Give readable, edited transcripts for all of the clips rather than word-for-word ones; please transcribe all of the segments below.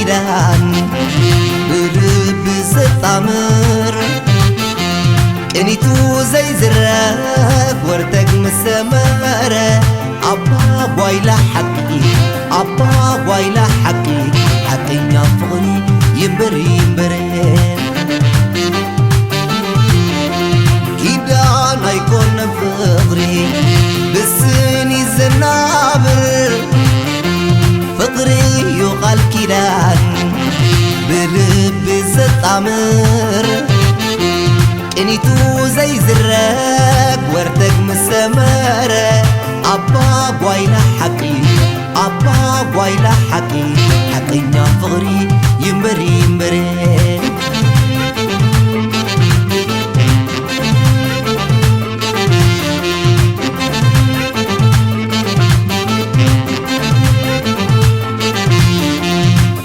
كيدان بلب ستامر كنيتو زي زراب ورتك مسمارة أبا وايلا حقي أبا وايلا حقي حقي نفغني يمبري يمبرين كيدان هيكون فغري بسني زنابر فغري يقال كيدان بلب ستامر كنيتو زي زراب ورتك مسمارة أبا وايلا حقي أبا وايلا حقي حقي نفغري يمبري يمبرين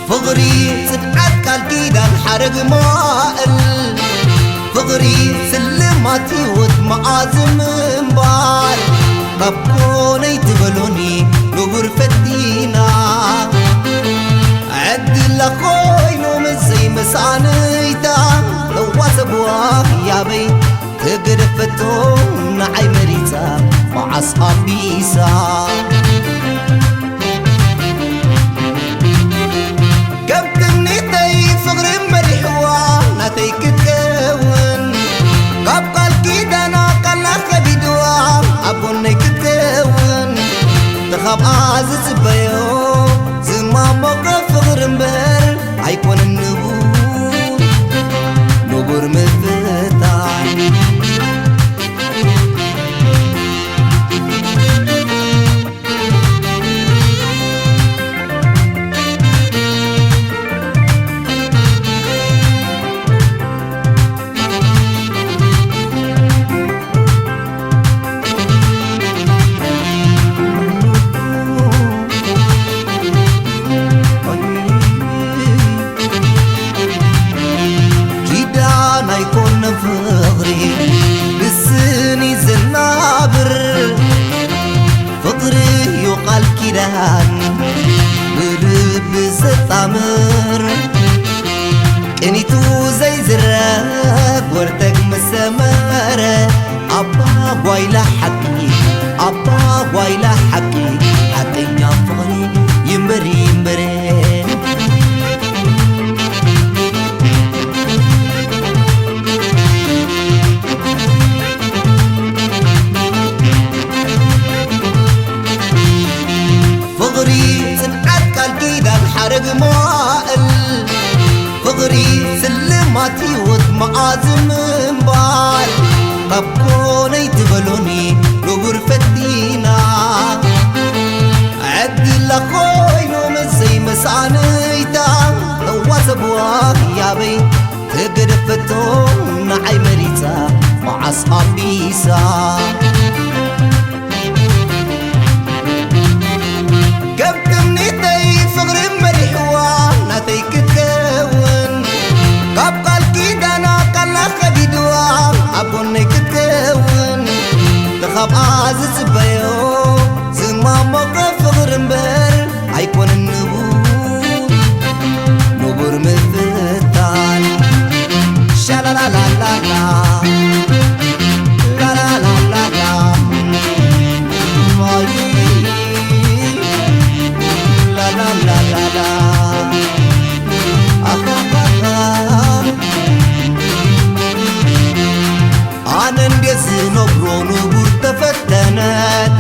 فغري صدقات كالكيدان حرق مائل فغري سلماتي وتمعازم مبار ربكوني تبلوني نبر فتينا عد لخوي نوم زي مسانيتا لو واسبواه يا بي تقرفتون نعي مريتا مع أصحابي سا قبتني تي فغري مريحوا ناتي كتكون قبقى الكيدانا قلا خبيدوا أبوني كتكون تخاب عزيز بيو زما موقف فغر مبر عيكون النبور نبور مفتاح فغري بسني زنابر فغري يقال كيدان بلب ستامر كنيتو زي زراب ورتك مسمارة أبا وايلا حقي أبا وايلا حقي حقي نفغري يمبري يمبرين فغري صدقات كالكيدان حرق مائل فغري سلماتي وتمعازم مبال ربكوني تبلوني نبر فتينا عد لخوي نوم زي مسانيتا لو واسبواه يا بي تقرفتون نعي مريتا مع أصحابي سا قبتني تي فغري مريحوا ناتي كتكون قبقى الكيدانا قلا خبيدوا أبوني كتكون تخاب عزيز بيو زما موقف فغر مبر عيكون النبور نبور مفتان شالا لا لا لا لا لا لا لا لا لا la la la la la أنا ندزي نبرو نبور تفتنات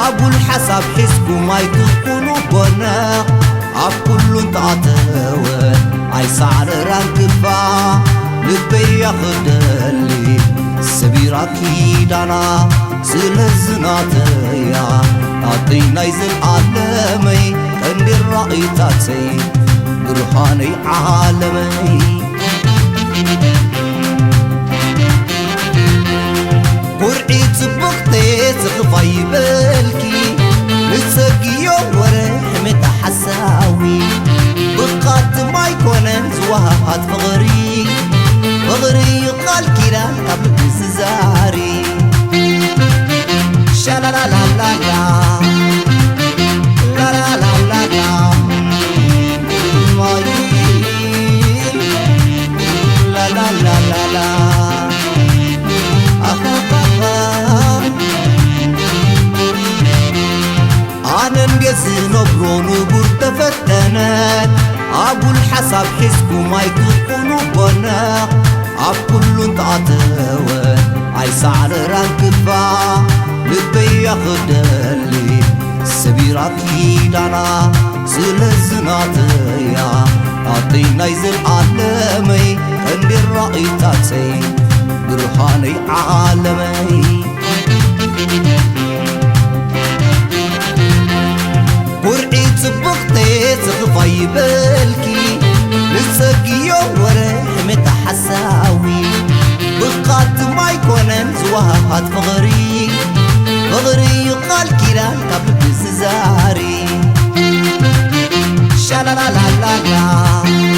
أبو الحساب حسكو ما يتقونوا بنا أب كلو انتعتوت عاي سعر رانكفا لبي ياخدلي سبيرا كيدانا سلزناتيا أعطينا يزل عالمي كند الرأي تاتي برهاني عالمي قرعي تبقتي تخفاي بالكي نتسقيو ورحمة حساوي بقات ما يكونن زواهات فغري فغري قال كيرا قبل زاري شالا لا لا لا لا لا لا لا لا لا حساب حسكم يكونوا بنا عب كل تعتوى عي سعر رانكفا لبي يخدلي سبيراكي دانا سلزناتيا أعطينا يزل عالمي عندي الرأي تاتي برهاني عالمي قرعي تبقتي تغفاي بالكي لسقيو ورحمة حساوي بقات ما يكونن زواهات فغري فغري قال كيران قبل بزاري شالا لا لا لا لا